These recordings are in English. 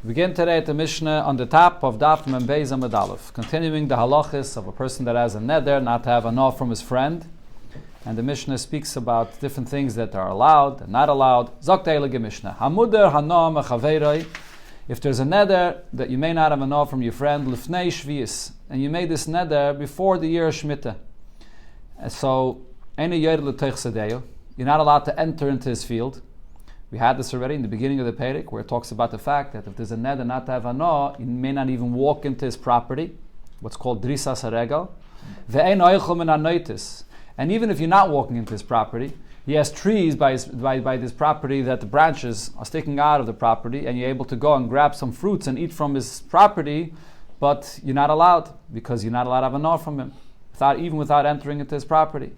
We begin today at the Mishnah on the top of Daf Mem Beis Amud Aleph, continuing the halachis of a person that has a neder not to have a no from his friend. And the Mishnah speaks about different things that are allowed and not allowed. Zokt Eilige Mishnah. Hamuder hano mechaveiroi. If there's a neder that you may not have a no from your friend, lifnei shvius, and you made this neder before the year of Shemitah. So, any yored l'teich sadeyo, you're not allowed to enter into his field. We had this already in the beginning of the Perek, where it talks about the fact that if there's a neder not to have a no, you may not even walk into his property, what's called drisas haregel. Ve'ein oichel min hanoitis. And even if you're not walking into his property, he has trees by this property that the branches are sticking out of the property, and you're able to go and grab some fruits and eat from his property, but you're not allowed, because you're not allowed to have a no from him, even without entering into his property.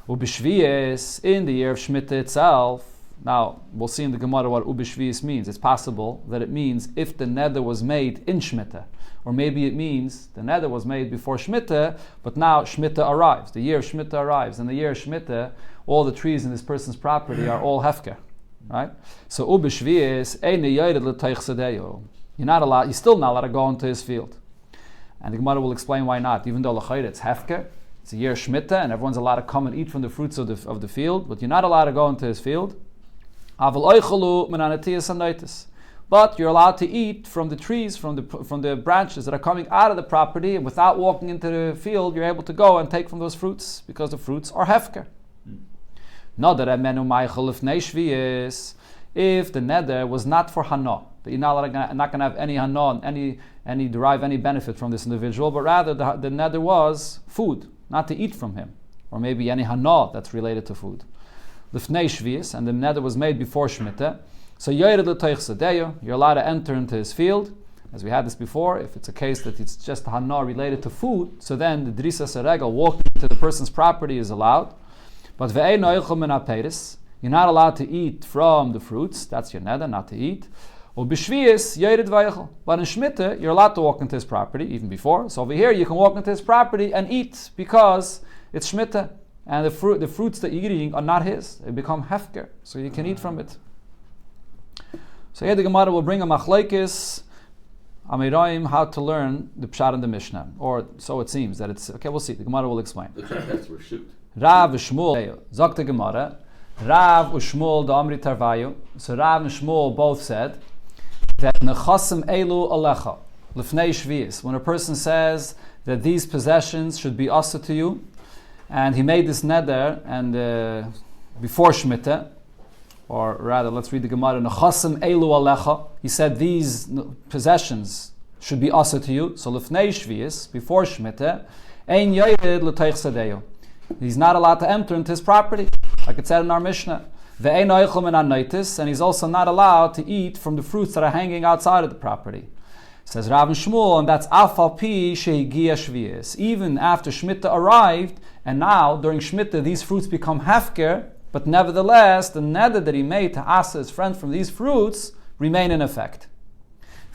Ubishviyes, in the year of Shemitah itself. Now, we'll see in the Gemara what Ubishviyes means. It's possible that it means if the neder was made in Shemitah, or maybe it means the neder was made before Shemitah, but now Shemitah arrives. The year of Shemitah arrives. And the year of Shemitah, all the trees in this person's property are all hefker. Right? So Ubishviyes, you're not allowed, you're still not allowed to go into his field. And the Gemara will explain why not. Even though l'chayr it's hefker, it's a year of Shemitah, and everyone's allowed to come and eat from the fruits of the field, but you're not allowed to go into his field. But you're allowed to eat from the trees, from the branches that are coming out of the property, and without walking into the field, you're able to go and take from those fruits, because the fruits are hefker. If the neder was not for hana, that you're not going to have any hana, any derive any benefit from this individual, but rather the neder was food, not to eat from him, or maybe any hana that's related to food. Lifnei shvius, and the neder was made before Shemitah. So yored l'teich sadeyo, you're allowed to enter into his field. As we had this before, if it's a case that it's just hana related to food, so then the drisas haregel, walking into the person's property, is allowed. But ve'ein oichel min hapeiros, you're not allowed to eat from the fruits. That's your neder, not to eat. Or b'shvius yored vaychel, but in Shemitah you're allowed to walk into his property even before. So over here you can walk into his property and eat because it's Shemitah. And the fruits that you're eating are not his. They become hefker, so you can eat from it. So here the Gemara will bring a machlekes Amirayim how to learn the pshat in the Mishnah, or so it seems that it's okay. We'll see. The Gemara will explain. Rav Shmuel zok the Gemara. Rav Ushmuel the Amri Tarvayu. So Rav and Shmuel both said that nechasim elu alecha lifnei shvius. When a person says that these possessions should be asa to you, and he made this neder and before Shemitah, or rather, let's read the Gemara. Nechasim elu alecha. He said these possessions should be asa to you. So lifnei shvius, before Shemitah, ein yored l'teich sadeyo. He's not allowed to enter into his property, like it said in our Mishnah. Ve'ein oichel min hanoitis, and he's also not allowed to eat from the fruits that are hanging outside of the property. Says Rav and Shmuel, and that's afal pi shehigia shvius. Even after Shemitah arrived, and now during Shemitah these fruits become hefker, but nevertheless the neder that he made to ask his friend from these fruits remain in effect.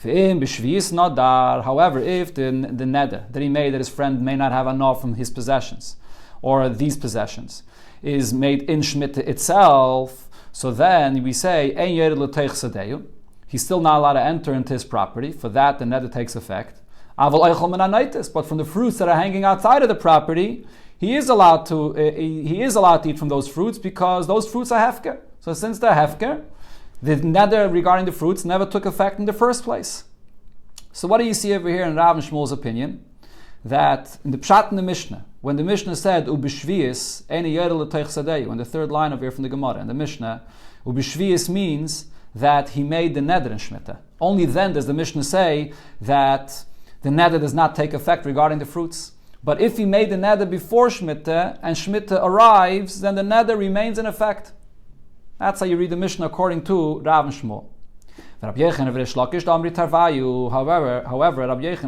However, if the neder that he made that his friend may not have enough from his possessions, or these possessions, is made in Shemitah itself, so then we say ein yored l'teich sadeyu. He's still not allowed to enter into his property. For that, the neder takes effect. But from the fruits that are hanging outside of the property, he is allowed to eat from those fruits, because those fruits are hefker. So since they're hefker, the neder regarding the fruits never took effect in the first place. So what do you see over here in Rav and Shmuel's opinion? That in the pshat in the Mishnah, when the Mishnah said ubishvius eni yored l'teich sadeyu, in the third line over here from the Gemara, and the Mishnah, ubishvius means that he made the neder in Shemitah. Only then does the Mishnah say that the neder does not take effect regarding the fruits. But if he made the neder before Shemitah and Shemitah arrives, then the neder remains in effect. That's how you read the Mishnah according to Rav and Shmuel. However, Rav Yechon and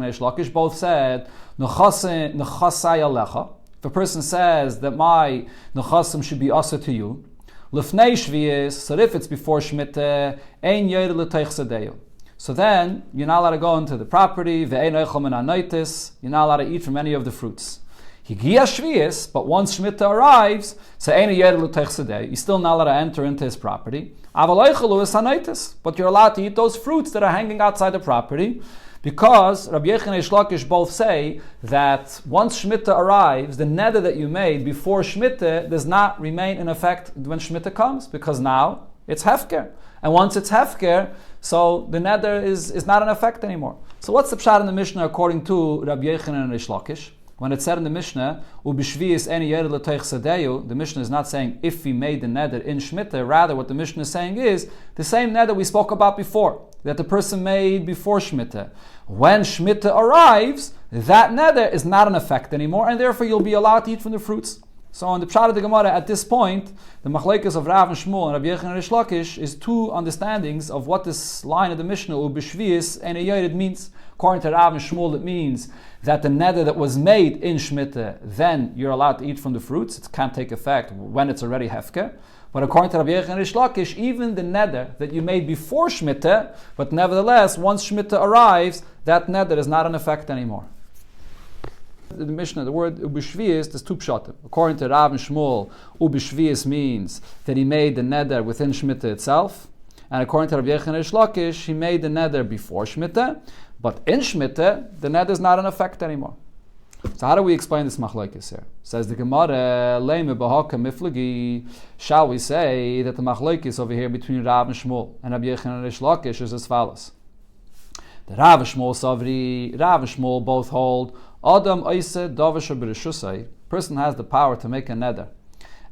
Reish Lakish both said, nechasai alecha. If a person says that my nechasim should be asa to you, lifnei shvius, so if it's before Shemitah, ein yored l'teich sadeyu. So then, you're not allowed to go into the property, ve'ein oichel min hanoitis, you're not allowed to eat from any of the fruits. Higia Shvius, but once Shemitah arrives, you're still not allowed to enter into his property. But you're allowed to eat those fruits that are hanging outside the property, because Rabbi Yechon and Reish Lakish both say that once Shemitah arrives, the neder that you made before Shemitah does not remain in effect when Shemitah comes, because now it's hefker. And once it's hefker, so the neder is not in effect anymore. So what's the pshat in the Mishnah according to Rabbi Yechon and Reish Lakish? When it said in the Mishnah, "Ubishvius eni yered l'toich sadeyu," the Mishnah is not saying if he made the neder in Shemitah. Rather, what the Mishnah is saying is the same neder we spoke about before, that the person made before Shemitah. When Shemitah arrives, that neder is not in effect anymore, and therefore you'll be allowed to eat from the fruits. So on the pshat of the Gemara, at this point, the machlekes of Rav and Shmuel and Rabbi Yechon and Reish Lakish is two understandings of what this line of the Mishnah, "Ubishvius eni yered," means. According to Rav and Shmuel, it means that the neder that was made in Shemitah, then you're allowed to eat from the fruits. It can't take effect when it's already hefker. But according to Rabbi Yechon and Reish Lakish, even the neder that you made before Shemitah, but nevertheless, once Shemitah arrives, that neder is not in effect anymore. The Mishnah, the word ubishvius, there's two pshatim. According to Rav and Shmuel, ubishvius means that he made the neder within Shemitah itself. And according to Rabbi Yechon and Reish Lakish, he made the neder before Shemitah. But in Shemitah, the neder is not in effect anymore. So how do we explain this machlokes here? Says the Gemara, Leime b'haka miflagi. Shall we say that the machlokes over here between Rav and Shmuel and Rabbi Yechon and Reish Lakish is as follows? The Rav and Shmuel savri, Rav and Shmuel both hold Adam oise davar b'reshusai. Person has the power to make a neder,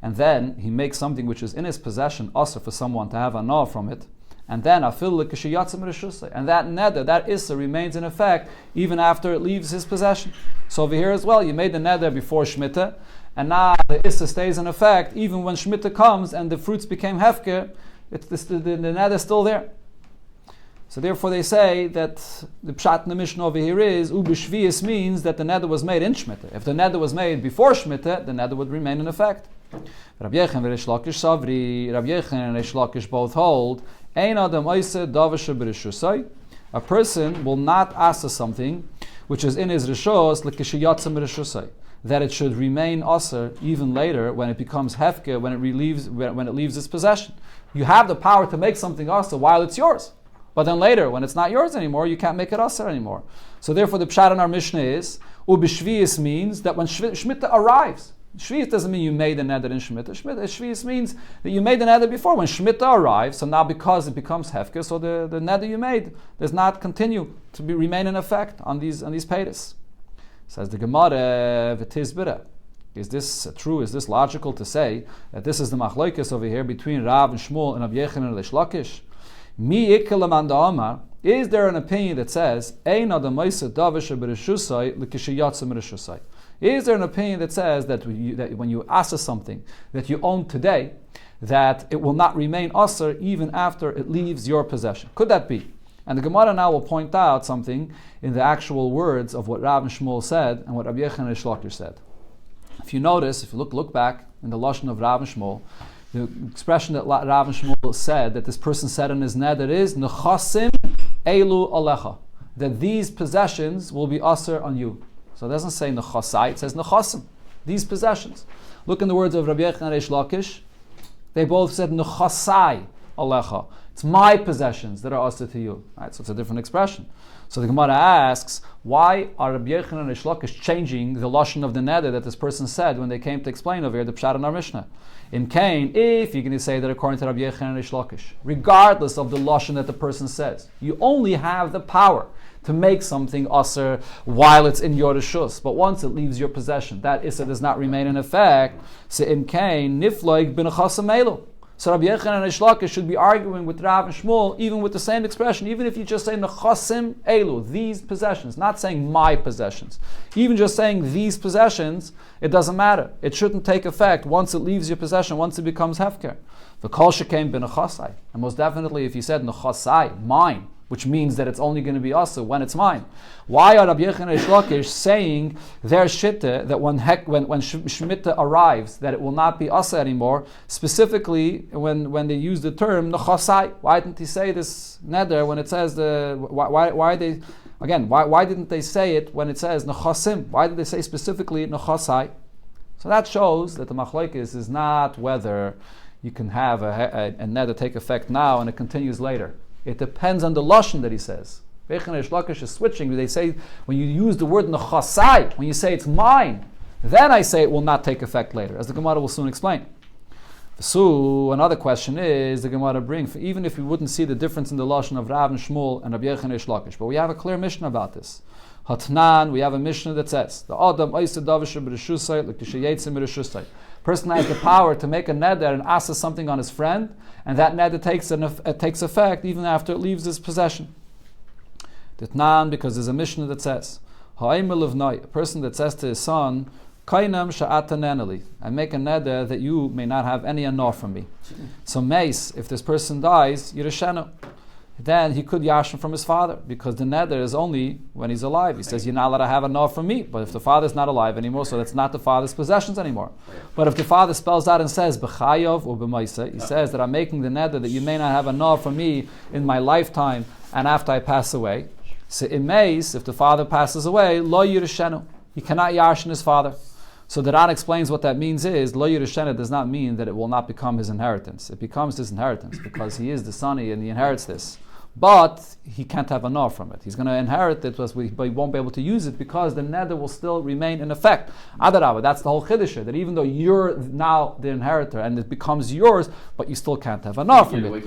and then he makes something which is in his possession, also for someone to have a anah from it. And then and that neder, that issa remains in effect even after it leaves his possession. So over here as well, you made the neder before Shemitah, and now the issa stays in effect even when Shemitah comes and the fruits became hefker. The neder is still there. So therefore they say that the pshat in the Mishnah over here is ubishvius means that the neder was made in Shemitah. If the neder was made before Shemitah, the neder would remain in effect. Rabbi Yechon and Reish Lakish savri, Rabbi Yechon and Reish Lakish both hold a person will not ask something which is in his rishos, that it should remain aser even later when it becomes hefke, when it leaves its possession. You have the power to make something aser while it's yours, but then later when it's not yours anymore, you can't make it aser anymore. So therefore the pshat in our Mishnah is ubishvius means that when Shemitah arrives. Shvius doesn't mean you made the neder in Shemitah. Shvius means that you made the neder before. When Shemitah arrives, so now because it becomes hefker, so the neder you made does not continue to remain in effect on these peiros. Says the Gemara, v'tizbira. Is this true? Is this logical to say that this is the machlokes over here between Rav and Shmuel and Rabbi Yechon and Reish Lakish? Mi ikkelam da'amar. Is there an opinion that says ein adam ma'aseh davar shebereshusai l'kishiyatsim reshusai? Is there an opinion that says that when you aser something that you own today, that it will not remain aser even after it leaves your possession? Could that be? And the Gemara now will point out something in the actual words of what Rav and Shmuel said and what Rabbi Yechon and Reish Lakish said. If you notice, if you look back in the lashon of Rav and Shmuel, the expression that Rav and Shmuel said, that this person said in his neder is nechasim elu alecha, that these possessions will be aser on you. So it doesn't say nechasai, it says nechasim, these possessions. Look in the words of Rabbi Yechon and Reish Lakish. They both said nechasai alecha. It's my possessions that are aser to you. Right, so it's a different expression. So the Gemara asks, why are Rabbi Yechon and Reish Lakish changing the lashon of the neder that this person said when they came to explain over here the pshat in our Mishnah? In Cain, if you're going to say that according to Rabbi Yechon and Reish Lakish, regardless of the lashon that the person says, you only have the power to make something aser while it's in your reshus, but once it leaves your possession, that issa does not remain in effect. So in Cain, nifloig b'nechasam elu. So Rabbi Yechon and Reish Lakish should be arguing with Rav and Shmuel, even with the same expression, even if you just say nechasim elu, these possessions, not saying my possessions, even just saying these possessions, it doesn't matter. It shouldn't take effect once it leaves your possession, once it becomes hefker. The kol shekaim b'nechasai, and most definitely if you said nechasai, mine, which means that it's only going to be aser when it's mine. Why are Rabbi Yechon and Reish Lakish saying their shitta that when Shemitah arrives, that it will not be aser anymore, specifically when they use the term nechasai? Why didn't he say this neder when it says why are they Again, why didn't they say it when it says nechasim? Why did they say specifically nechasai? So that shows that the machlokes is not whether you can have a neder take effect now and it continues later. It depends on the lashon that he says. Beichen Reish Lakish is switching. They say when you use the word nechasai, when you say it's mine, then I say it will not take effect later, as the Gemara will soon explain. So another question is the Gemara brings, even if we wouldn't see the difference in the lashon of Rav and Shmuel and Rabbi Yechon Reish Lakish, but we have a clear Mishnah about this. Hatnan, we have a Mishnah that says the Adam Oiseh Davish B'Reshusay L'Kishay Yitzim B'Reshusay. Person has the power to make a neder and ask something on his friend, and that neder takes effect even after it leaves his possession. Ditnan, because there's a Mishnah that says a person that says to his son, Kainam sha'atanenali, I make a neder that you may not have any anor from me. So meis, if this person dies, yirashenu, then he could yashin from his father, because the neder is only when he's alive. He says, you're not allowed to have anor from me. But if the father's not alive anymore, so that's not the father's possessions anymore. But if the father spells out and says, b'chayov or b'maisa, he says that I'm making the neder that you may not have anor from me in my lifetime and after I pass away. So in meis, if the father passes away, lo yirashenu, he cannot yashin his father. So the Ran explains what that means is, Lo Yerushenah does not mean that it will not become his inheritance. It becomes his inheritance because he is the son and he inherits this. But he can't have enough from it. He's going to inherit it, but he won't be able to use it because the neder will still remain in effect. Adarabah, that's the whole chiddush, that even though you're now the inheritor and it becomes yours, but you still can't have enough from it.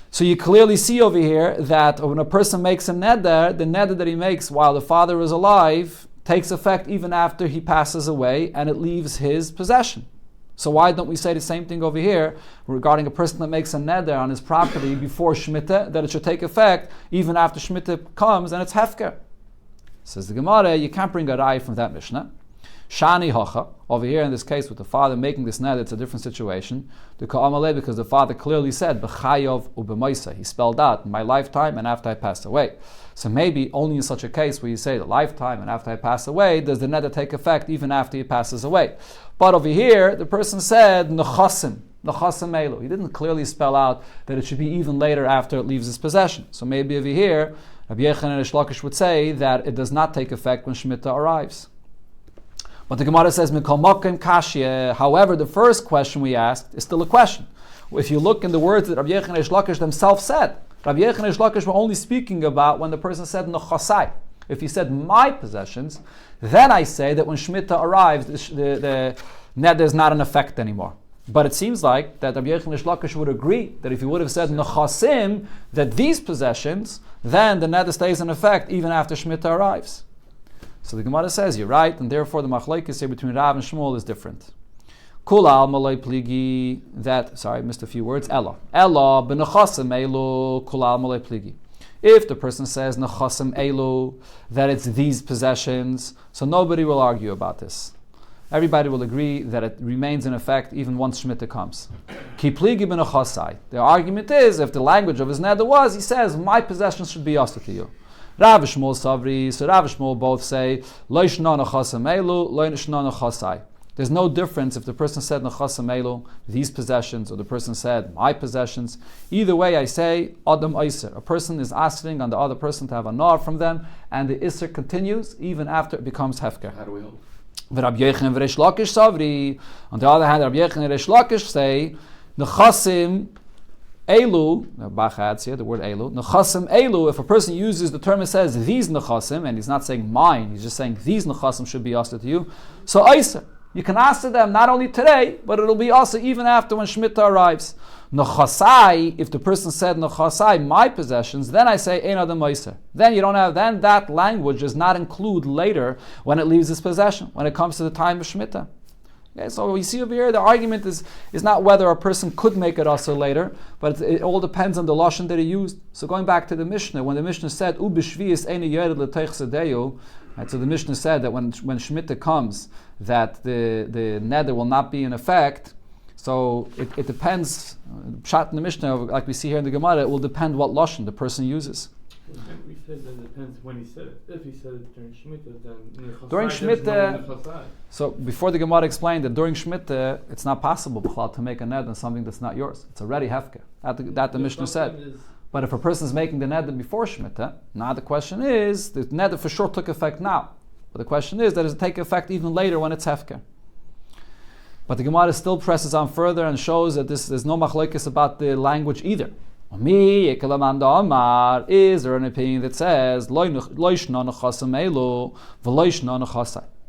So you clearly see over here that when a person makes a neder, the neder that he makes while the father is alive takes effect even after he passes away, and it leaves his possession. So why don't we say the same thing over here regarding a person that makes a neder on his property before Shemitah, that it should take effect even after Shemitah comes, and it's hefker? Says the Gemara, you can't bring a raya from that Mishnah. Shani hocha, over here in this case with the father making this neder, it's a different situation. Because the father clearly said, b'chayov u'b'maisa, he spelled out, in my lifetime and after I pass away. So maybe only in such a case where you say the lifetime and after I pass away, does the neder take effect even after he passes away. But over here, the person said, nechasim elu. He didn't clearly spell out that it should be even later after it leaves his possession. So maybe over here, Rabbi Yechon and Reish Lakish would say that it does not take effect when Shemitah arrives. But the Gemara says, Mikol Mokem Kashya. However, the first question we asked is still a question. If you look in the words that Rabbi Yechon and Reish Lakish themselves said, Rabbi Yechon and Reish Lakish were only speaking about when the person said nechasai. If he said my possessions, then I say that when Shemitah arrives, the neder is not in effect anymore. But it seems like that Rabbi Yechon and Reish Lakish would agree that if he would have said nechasim, that these possessions, then the neder stays in effect even after Shemitah arrives. So the Gemara says, you're right, and therefore the machlokes here between Rav and Shmuel is different. Kulal malay pligi, that, sorry, I missed a few words. Ella b'nechasim elu kulal malay pligi. If the person says nechasim elu, that it's these possessions, so nobody will argue about this. Everybody will agree that it remains in effect even once Shemitah comes. Ki pligi b'nechasai. The argument is, if the language of his neder was, he says, my possessions should be also to you. Rav and Shmuel savri, so Rav and Shmuel both say, lo yishna nechasim elu, lo yishna nechasai. There's no difference if the person said nechasam elu, these possessions, or the person said my possessions. Either way, I say adam iser. A person is asking on the other person to have a nar from them, and the iser continues even after it becomes hefker. How do we hold? Rabbi Yechon and Reish Lakish savri. On the other hand, Rabbi Yechon and Reish Lakish say nechasim elu. Bach adds here the word elu. Nechasim elu. If a person uses the term and says these nechasim, and he's not saying mine, he's just saying these nechasim should be asked to you. So iser. You can ask them not only today, but it'll be also even after when Shemitah arrives. Nechasai, if the person said nechasai, my possessions, then I say ein adam meiser. Then you don't have. Then that language does not include later when it leaves his possession, when it comes to the time of Shemitah. Okay, so we see over here the argument is not whether a person could make it also later, but it all depends on the lashon that he used. So going back to the Mishnah, when the Mishnah said U b'shvius ein yered l'teich sedeyu. Right, so the Mishnah said that when Shemitah comes, that the neder will not be in effect. So it depends. Pshat in the Mishnah, like we see here in the Gemara, it will depend what lashon the person uses. We said that it depends when he said it. If he said it during Shemitah, then during Shemitah. So before the Gemara explained that during Shemitah, it's not possible to make a neder on something that's not yours. It's already hefker. That the Mishnah said. But if a person is making the neder before Shemitah, now the question is, the neder for sure took effect now. But the question is, does it take effect even later when it's hefker? But the Gemara still presses on further and shows that there's no machlokes about the language either. Is there an opinion that says,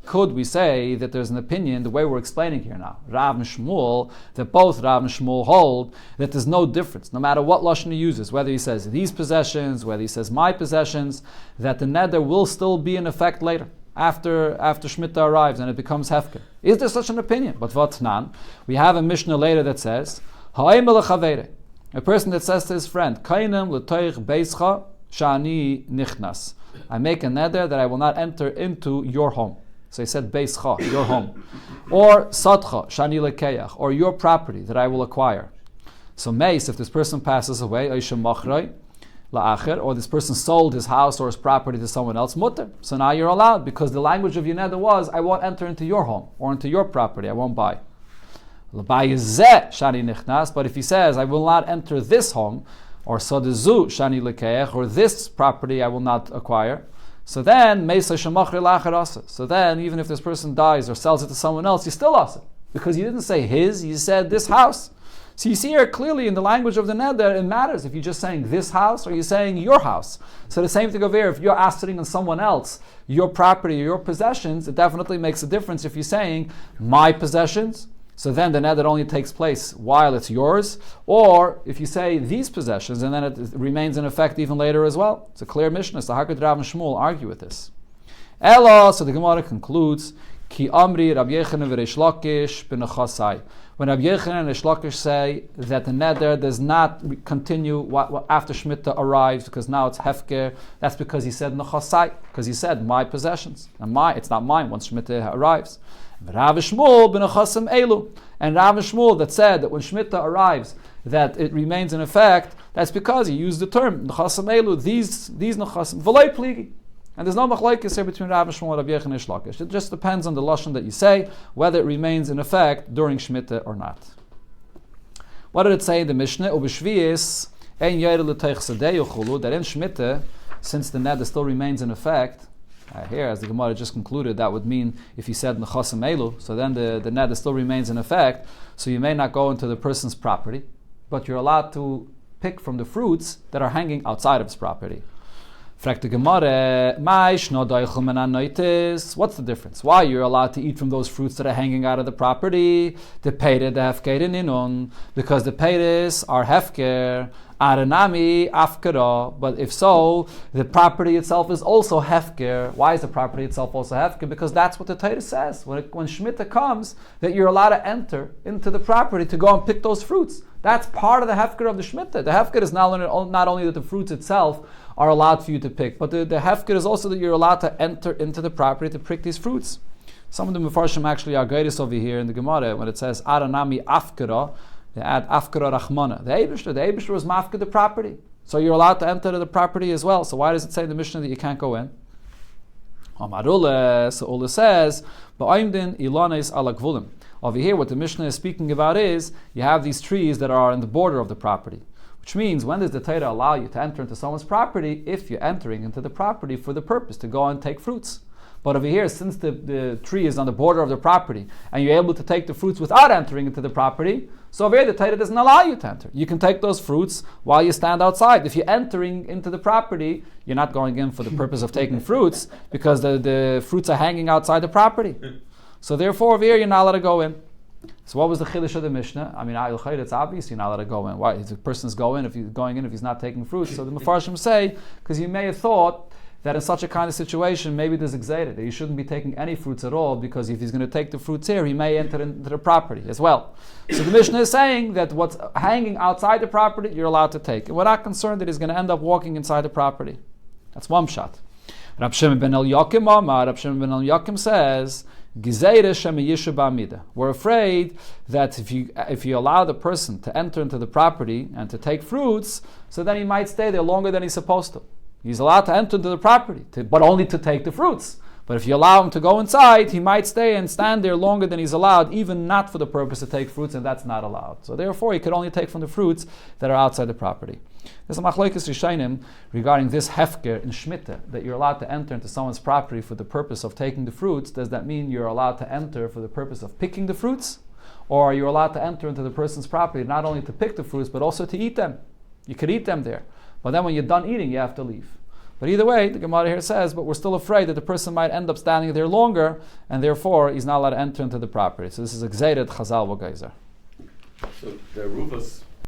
could we say that there's an opinion, the way we're explaining here now, Rav and Shmuel, that both Rav and Shmuel hold that there's no difference, no matter what lashon he uses, whether he says these possessions, whether he says my possessions, that the neder will still be in effect later, after Shemitah arrives and it becomes hefker. Is there such an opinion? But vatnan, we have a Mishnah later that says, a person that says to his friend, Kainem l'toich beischa shani nichnas. I make a neder that I will not enter into your home. So he said beischa, your home. Or sadcha shani lekeach, or your property that I will acquire. So meis, if this person passes away, oishem machrei la'acher, or this person sold his house or his property to someone else, mutter. So now you're allowed, because the language of your neder was, I won't enter into your home or into your property, I won't buy. But if he says, I will not enter this home, or sadazu shani lekeach, or this property I will not acquire, so then even if this person dies or sells it to someone else, you still lost it, because you didn't say his, you said this house. So you see here clearly in the language of the neder, it matters if you're just saying this house or you're saying your house. So the same thing over here, if you're asking on someone else your property or your possessions, it definitely makes a difference if you're saying my possessions. So then the neder only takes place while it's yours, or if you say these possessions, and then it remains in effect even later as well. It's a clear Mishnah. So how could Rav and Shmuel argue with this? Elo, so the Gemara concludes, Ki Amri Rabbi Yechanan v'Reish Lakish b'nechasai. When Rabbi Yechanan and Reish Lakish say that the neder does not continue after Shemitah arrives, because now it's hefker, that's because he said nechasai, because he said my possessions. And it's not mine once Shemitah arrives. Rav Shmuel b'nechasim elu, and Rav Shmuel that said that when Shemitah arrives that it remains in effect, that's because he used the term nechasim elu, these nechasim v'loi pligi, and there's no machlokes here between Rav Shmuel and Rabbi Yechanan and Reish Lakish. It just depends on the lashon that you say whether it remains in effect during Shemitah or not. What did it say in the Mishnah? Ubishviis ein yair l'teich sadei yuchulu, that in Shemitah, since the neder still remains in effect. Here, as the Gemara just concluded, that would mean if he said nechasim elu, so then the neder still remains in effect. So you may not go into the person's property, but you're allowed to pick from the fruits that are hanging outside of his property. What's the difference? Why you're allowed to eat from those fruits that are hanging out of the property? The peirid, the hefker, inun, because the peiris are hefker. Aranami afkara, but if so, the property itself is also hefker. Why is the property itself also hefker? Because that's what the Torah says. When Shemitah comes, that you're allowed to enter into the property to go and pick those fruits. That's part of the hefker of the Shemitah. The hefker is not only that the fruits itself are allowed for you to pick, but the hefker is also that you're allowed to enter into the property to pick these fruits. Some of the Mefarshim actually are greatest over here in the Gemara when it says Aranami afkara. They add afkara rachmana. The Eibishter was mafka the property. So you're allowed to enter the property as well. So why does it say in the Mishnah that you can't go in? Amarule, so Ula says, Ba'aimdin ilanes ala gvulim. Over here, what the Mishnah is speaking about is, you have these trees that are in the border of the property. Which means, when does the Torah allow you to enter into someone's property? If you're entering into the property for the purpose to go and take fruits. But over here, since the tree is on the border of the property, and you're able to take the fruits without entering into the property, so over here the Torah doesn't allow you to enter. You can take those fruits while you stand outside. If you're entering into the property, you're not going in for the purpose of taking fruits, because the fruits are hanging outside the property. So therefore over here you're not allowed to go in. So what was the chiddush of the Mishnah? I mean, it's obvious you're not allowed to go in. Why? If the person's going if he's not taking fruits. So the Mefarshim say, because you may have thought that in such a kind of situation, maybe there's excited that he shouldn't be taking any fruits at all, because if he's going to take the fruits here, he may enter into the property as well. So the Mishnah is saying that what's hanging outside the property, you're allowed to take. And we're not concerned that he's going to end up walking inside the property. That's one shot. Rab Shimon ben Yakim says, we're afraid that if you allow the person to enter into the property and to take fruits, so then he might stay there longer than he's supposed to. He's allowed to enter into the property, but only to take the fruits. But if you allow him to go inside, he might stay and stand there longer than he's allowed, even not for the purpose to take fruits, and that's not allowed. So therefore, he could only take from the fruits that are outside the property. There's a machlokes rishonim regarding this hefker in Shmita, that you're allowed to enter into someone's property for the purpose of taking the fruits. Does that mean you're allowed to enter for the purpose of picking the fruits? Or are you allowed to enter into the person's property not only to pick the fruits, but also to eat them? You could eat them there. But then when you're done eating, you have to leave. But either way, the Gemara here says, but we're still afraid that the person might end up standing there longer, and therefore he's not allowed to enter into the property. So this is a gzeirat Chazal v'geizer. So the Ruvas